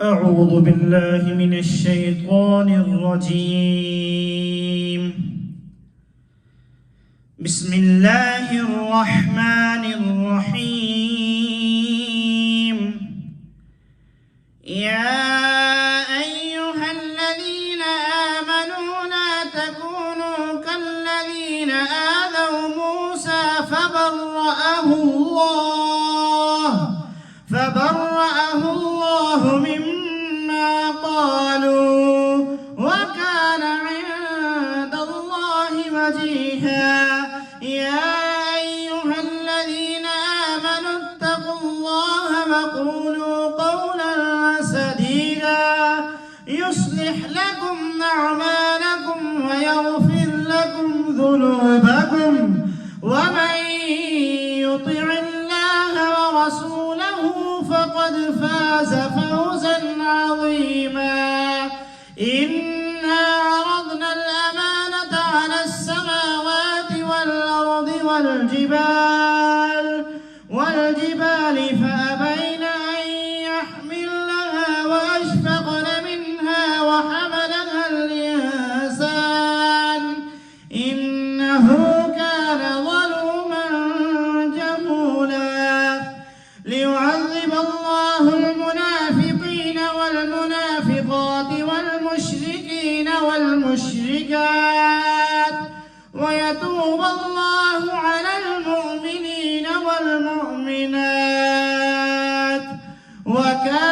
أعوذ بالله من الشيطان الرجيم. بسم الله الرحمن الرحيم. يا أيها الذين آمنوا لا تكونوا كالذين آذوا موسى فبرأه الله مما قالوا وكان عند الله وجيها. يا أيها الذين آمنوا اتقوا الله وقولوا قولا سديدا يصلح لكم أعمالكم ويغفر لكم ذنوبكم ومن يطع الله ورسوله فقد فاز فوزا عظيما. إنا عرضنا الأمانة على السماوات والأرض والجبال فأبين أن يحملنها وأشفقن منها وحملها الإنسان إنه كان ظلوما جهولا. ليعذب الله المنافقين والمنافقات والمشركين والمشركات ويتوب الله على المؤمنين والمؤمنات وكان